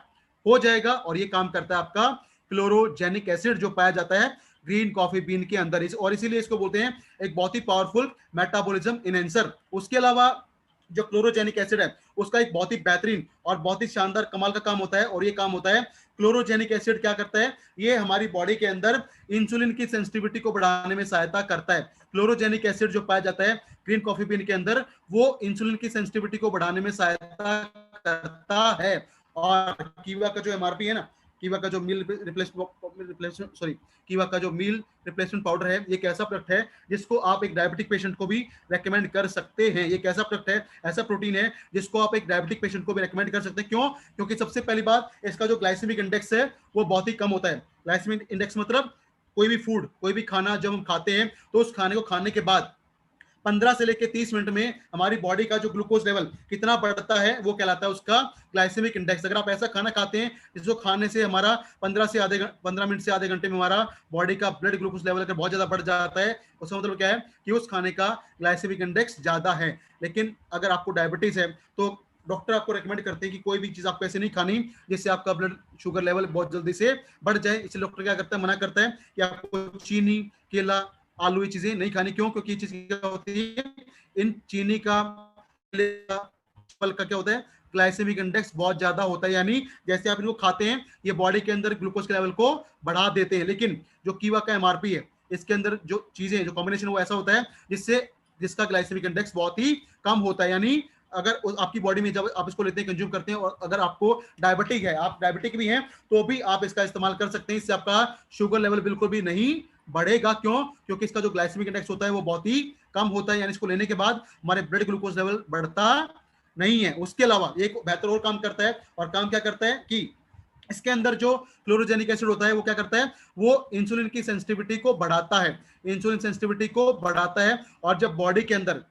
हो जाएगा। और ये काम करता है आपका क्लोरोजेनिक एसिड जो पाया जाता है ग्रीन कॉफी बीन के अंदर, और इसीलिए इसको बोलते हैं एक बहुत ही पावरफुल मेटाबॉलिज्म इनहेंसर। उसके अलावा जो क्लोरोजेनिक एसिड है उसका एक बहुत ही बेहतरीन और बहुत ही शानदार कमाल का काम होता है, और ये काम होता है क्लोरोजेनिक एसिड क्या करता है? ये हमारी बॉडी के अंदर इंसुलिन की सेंसिटिविटी को बढ़ाने में सहायता करता है। क्लोरोजेनिक एसिड जो पाया जाता है ग्रीन कॉफी बीन के अंदर वो इंसुलिन की सेंसिटिविटी को बढ़ाने में सहायता करता है। और कीवा का जो एमआरपी है ना, कीवा का जो मील रिप्लेसमेंट सॉरी कीवा का जो मील रिप्लेसमेंट पाउडर है, ये एक ऐसा प्रोडक्ट है जिसको आप एक डायबिटिक पेशेंट को भी रेकमेंड कर सकते हैं। ये एक ऐसा प्रोडक्ट है, ऐसा प्रोटीन है जिसको आप एक डायबिटिक पेशेंट को भी रेकमेंड कर सकते हैं। क्यों? क्योंकि सबसे पहली बात, इसका जो ग्लाइसेमिक इंडेक्स है वो बहुत ही कम होता है। ग्लाइसेमिक इंडेक्स मतलब कोई भी फूड, कोई भी खाना जब हम खाते हैं तो उस खाने को खाने के बाद 15 से लेकर 30 मिनट में हमारी बॉडी का जो ग्लूकोज लेवल कितना बढ़ता है वो कहलाता है उसका ग्लाइसेमिक इंडेक्स। अगर आप ऐसा खाना खाते हैं जिसको खाने से हमारा 15 मिनट से आधे घंटे में हमारा बॉडी का ब्लड ग्लूकोज लेवल अगर बहुत ज्यादा बढ़ जाता है, उसका मतलब क्या है कि उस खाने का ग्लाइसेमिक इंडेक्स ज्यादा है। लेकिन अगर आपको डायबिटीज है तो डॉक्टर आपको रेकमेंड करते हैं कि कोई भी चीज आपको ऐसे नहीं खानी जिससे आपका ब्लड शुगर लेवल बहुत जल्दी से बढ़ जाए। इसलिए डॉक्टर क्या करता है? मना करता है कि आपको चीनी, केला, आलू, ये चीजें नहीं खानी। क्यों? क्योंकि ये चीज क्या होती है, इन चीनी का, फल का क्या होता है, ग्लाइसेमिक इंडेक्स बहुत ज्यादा होता है, यानी जैसे आप इनको खाते हैं ये बॉडी के अंदर ग्लूकोज के लेवल को बढ़ा देते हैं। लेकिन जो कीवा का एमआरपी है इसके अंदर जो चीजें, जो कॉम्बिनेशन वो ऐसा होता है जिसका ग्लाइसेमिक इंडेक्स बहुत ही कम होता है। यानी अगर आपकी बॉडी में जब आप इसको लेते हैं, कंज्यूम करते हैं, और अगर आपको डायबिटिक है, आप डायबिटिक भी हैं, तो भी आप इसका इस्तेमाल कर सकते हैं। इससे आपका शुगर लेवल बिल्कुल भी नहीं बढ़ेगा। क्यों? क्योंकि इसका जो ग्लाइसेमिक इंडेक्स होता है वो बहुत ही कम होता है, यानी इसको लेने के बाद हमारे ब्लड ग्लूकोज लेवल बढ़ता नहीं है। उसके अलावा एक बेहतर और काम करता है, और काम क्या करता है कि इसके अंदर जो क्लोरोजेनिक एसिड होता है वो क्या करता है? वो इंसुलिन की सेंसिटिविटी को बढ़ाता है, इंसुलिन सेंसिटिविटी को बढ़ाता है। और जब बॉडी के अंदर,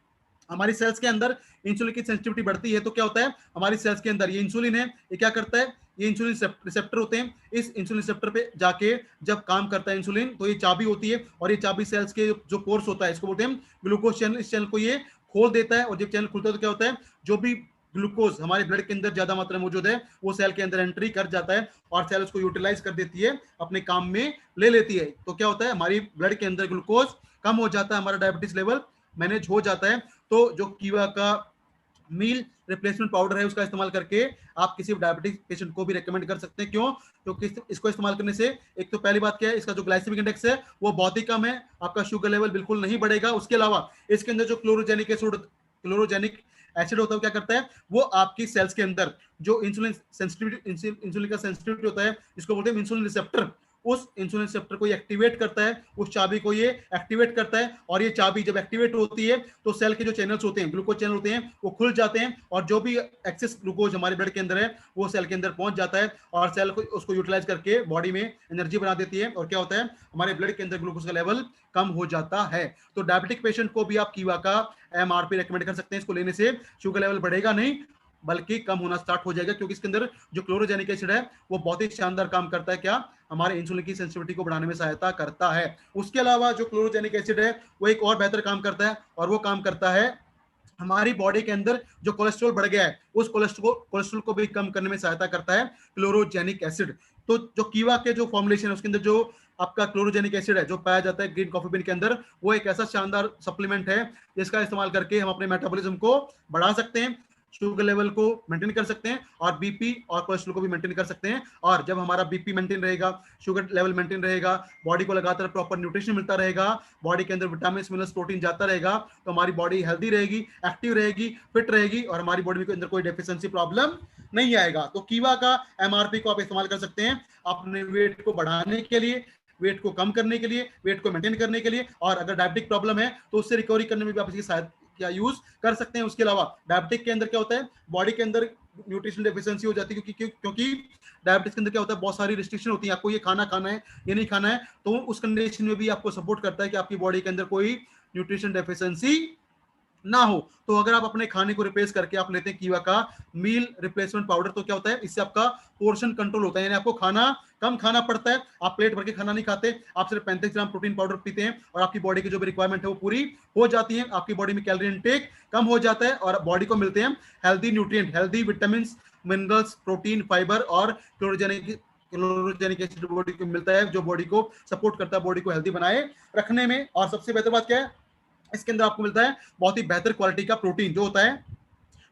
हमारी सेल्स के अंदर इंसुलिन की सेंसिटिविटी बढ़ती है तो क्या होता है? हमारी सेल्स के अंदर ये इंसुलिन है, ये क्या करता है? ये इंसुलिन रिसेप्टर होते हैं, इस इंसुलिन रिसेप्टर पे जाके जब काम करता है इंसुलिन, तो ये चाबी होती है, और ये चाबी सेल्स के जो पोर्स होता है इसको बोलते हैं ग्लूकोज चैनल। इस चैनल को ये खोल देता है, और जब चैनल खुलता है तो क्या होता है? जो भी ग्लूकोज हमारे ब्लड के अंदर ज्यादा मात्रा में मौजूद है वो सेल के अंदर एंट्री कर जाता है, और सेल उसको यूटिलाइज कर देती है, अपने काम में ले लेती है। तो क्या होता है? हमारी ब्लड के अंदर ग्लूकोज कम हो जाता है, हमारा डायबिटीज लेवल मैनेज हो जाता है। तो जो कीवा का मील रिप्लेसमेंट पाउडर है उसका इस्तेमाल करके आप किसी डायबिटिक पेशेंट को भी रेकमेंड कर सकते हैं। क्यों? क्योंकि इसको इस्तेमाल करने से एक तो पहली बात क्या है, इसका जो ग्लाइसेमिक इंडेक्स है वो बहुत ही कम है, आपका शुगर लेवल बिल्कुल नहीं बढ़ेगा। उसके अलावा इसके अंदर जो क्लोरोजेनिक एसिड होता है क्या करता है? वो आपकी सेल्स के अंदर जो इंसुलिन का सेंसिटिविटी होता है, जिसको बोलते हैं इंसुलिन रिसेप्टर, उस इंसुलिन रिसेप्टर को ये एक्टिवेट करता है, उस चाबी को ये एक्टिवेट करता है, और ये चाबी जब एक्टिवेट होती है तो सेल के जो चैनल्स होते हैं, ग्लूकोज चैनल होते हैं, वो खुल जाते हैं, और जो भी एक्सेस ग्लूकोज हमारे ब्लड के अंदर है वो सेल के अंदर पहुंच जाता है, और सेल को उसको यूटिलाइज करके बॉडी में एनर्जी बना देती है, और क्या होता है, हमारे ब्लड के अंदर ग्लूकोज का लेवल कम हो जाता है। तो डायबिटिक पेशेंट को भी आप कीवा का एमआरपी रेकमेंड कर सकते हैं। इसको लेने से शुगर लेवल बढ़ेगा नहीं, बल्कि कम होना स्टार्ट हो जाएगा, क्योंकि इसके अंदर जो क्लोरोजेनिक एसिड है वो बहुत ही शानदार काम करता है। क्या? हमारे इंसुलिन की सेंसिटिविटी को बढ़ाने में सहायता करता है। उसके अलावा जो क्लोरोजेनिक एसिड है वो एक और बेहतर काम करता है, और वो काम करता है हमारी बॉडी के अंदर जो कोलेस्ट्रॉल बढ़ गया है उस कोलेस्ट्रॉल को भी कम करने में सहायता करता है क्लोरोजेनिक एसिड। तो जो कीवा के जो फॉर्मुलेशन है उसके अंदर जो आपका क्लोरोजेनिक एसिड है जो पाया जाता है ग्रीन कॉफी बीन के अंदर, वो एक ऐसा शानदार सप्लीमेंट है जिसका इस्तेमाल करके हम अपने मेटाबॉलिज्म को बढ़ा सकते हैं, शुगर लेवल को मेंटेन कर सकते हैं, और बीपी और कोलेस्ट्रॉल को भी मेंटेन कर सकते हैं। और जब हमारा बीपी मेंटेन रहेगा, शुगर लेवल मेंटेन रहेगा, बॉडी को लगातार प्रॉपर न्यूट्रिशन मिलता रहेगा, बॉडी के अंदर विटामिन मिनरल्स प्रोटीन जाता रहेगा, तो हमारी बॉडी हेल्दी रहेगी, एक्टिव रहेगी, फिट रहेगी, और हमारी बॉडी के अंदर कोई डेफिशिएंसी प्रॉब्लम नहीं आएगा। तो कीवा का एमआरपी को आप इस्तेमाल कर सकते हैं अपने वेट को बढ़ाने के लिए, वेट को कम करने के लिए, वेट को मेंटेन करने के लिए, और अगर डायबिटिक प्रॉब्लम है तो उससे रिकवरी करने में भी आप इसकी सहायता क्या यूज कर सकते हैं। उसके अलावा डायबिटिक के अंदर क्या होता है, बॉडी के अंदर न्यूट्रिशन डेफिशिएंसी हो जाती है, क्योंकि डायबिटिक्स के अंदर क्या होता है, बहुत सारी रिस्ट्रिक्शन होती है, आपको ये खाना खाना है, ये नहीं खाना है। तो उस कंडीशन में भी आपको सपोर्ट करता है कि आपकी बॉडी के अंदर कोई न्यूट्रिशन डेफिशिएंसी ना हो। तो अगर आप अपने खाने को रिप्लेस करके आप लेते हैं कीवा का मील रिप्लेसमेंट पाउडर, तो क्या होता है, इससे आपका पोर्शन कंट्रोल होता है, यानी आपको खाना कम खाना पड़ता है, आप प्लेट भर के खाना नहीं खाते, आप सिर्फ 35 ग्राम प्रोटीन पाउडर पीते हैं, और आपकी बॉडी की जो भी रिक्वायरमेंट है वो पूरी हो जाती है, आपकी बॉडी में कैलोरी इनटेक कम हो जाता है, और बॉडी को मिलते हैं healthy nutrient, healthy vitamin, minerals, protein, fibre और क्लोरोजेनिक एसिड बॉडी को मिलता है, जो बॉडी को सपोर्ट करता है बॉडी को हेल्दी बनाए रखने में। और सबसे बेहतर बात क्या है, इसके अंदर आपको मिलता है बहुत ही बेहतर क्वालिटी का प्रोटीन, जो होता है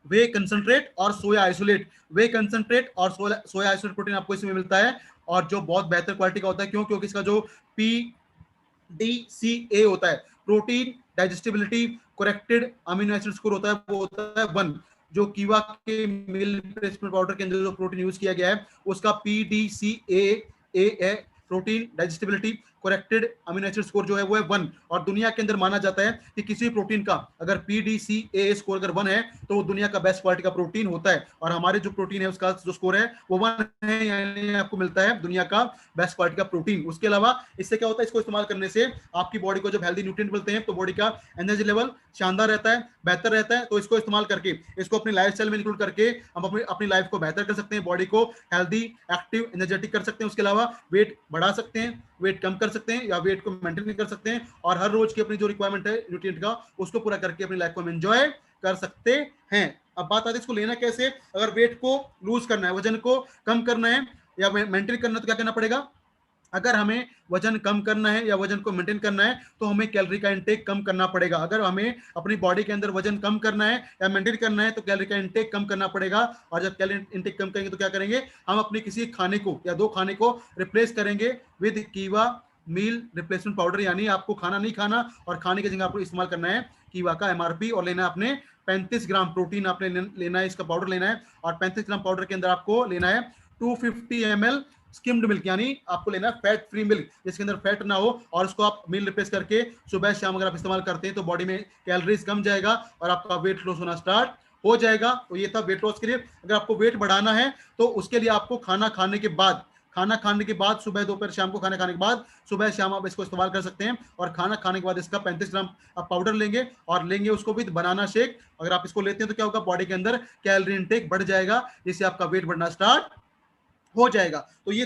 वे कंसंट्रेट और सोया आइसोलेट। वे कंसंट्रेट और सोया आइसोलेट प्रोटीन आपको इसमें मिलता है, और जो बहुत बेहतर क्वालिटी का होता है। क्यों? क्योंकि इसका जो PDCA होता है, protein digestibility corrected amino acid score होता है, वो होता है 1। जो कीवा के मिल रिप्लेसमेंट पाउडर के अंदर जो प्रोटीन यूज किया गया है उसका PDCA है, protein digestibility corrected amino acid score जो है वो है 1। और दुनिया के अंदर माना जाता है कि किसी प्रोटीन का अगर PDCA स्कोर अगर 1 है तो वो दुनिया का बेस्ट क्वालिटी का प्रोटीन होता है, और हमारे जो प्रोटीन है उसका जो स्कोर है वो 1 है, यानी आपको मिलता है दुनिया का बेस्ट क्वालिटी का प्रोटीन। उसके अलावा इससे क्या होता है, इसको इस्तेमाल करने से आपकी बॉडी को जब हेल्दी न्यूट्रिएंट मिलते हैं तो बॉडी का एनर्जी लेवल शानदार रहता है, बेहतर रहता है। तो इसको इस्तेमाल करके, इसको अपनी लाइफस्टाइल में इंक्लूड करके हम अपनी लाइफ को बेहतर कर सकते हैं, बॉडी को हेल्दी, एक्टिव, एनर्जेटिक कर सकते हैं। उसके अलावा वेट बढ़ा सकते हैं, वेट कम कर सकते हैं, या वेट को मेंटेन कर सकते हैं, और हर रोज की अपनी जो रिक्वायरमेंट है न्यूट्रिएंट का उसको पूरा करके अपनी लाइफ को हम एंजॉय कर सकते हैं। अब बात आती है इसको लेना कैसे। अगर वेट को लूज करना है, वजन को कम करना है या मेंटेन करना है, तो क्या करना पड़ेगा। अगर हमें वजन कम करना है या वजन को मेंटेन करना है तो हमें कैलोरी का इंटेक कम करना पड़ेगा। अगर हमें अपनी बॉडी के अंदर वजन कम करना है या मेंटेन करना है तो कैलोरी का इंटेक कम करना पड़ेगा। और जब कैलोरी इंटेक कम करेंगे तो क्या करेंगे, हम अपने किसी खाने को या 2 खाने को रिप्लेस करेंगे विद कीवा मील रिप्लेसमेंट पाउडर। यानी आपको खाना नहीं खाना और खाने की जगह आपको इस्तेमाल करना है कीवा का एमआरपी, और लेना है अपने 35 ग्राम प्रोटीन आपने लेना है, इसका पाउडर लेना है। और 35 ग्राम पाउडर के अंदर आपको लेना है 250 ml स्किम्ड मिल्क, यानी आपको लेना है फैट फ्री मिल्क जिसके अंदर फैट ना हो, और उसको आप मील रिप्लेस करके सुबह शाम अगर आप इस्तेमाल करते हैं तो बॉडी में कैलोरीज कम जाएगा और आपका वेट लॉस होना स्टार्ट हो जाएगा। तो ये था वेट लॉस के लिए। अगर आपको वेट बढ़ाना है तो उसके लिए आपको खाना खाने के बाद सुबह, दोपहर, शाम को खाना खाने के बाद सुबह शाम आप इसको इस्तेमाल कर सकते हैं। और खाना खाने के बाद इसका 35 ग्राम आप पाउडर लेंगे, और लेंगे उसको विद बनाना शेक। अगर आप इसको लेते हैं तो क्या होगा, बॉडी के अंदर कैलोरी इंटेक बढ़ जाएगा, जिससे आपका वेट बढ़ना स्टार्ट हो जाएगा। तो ये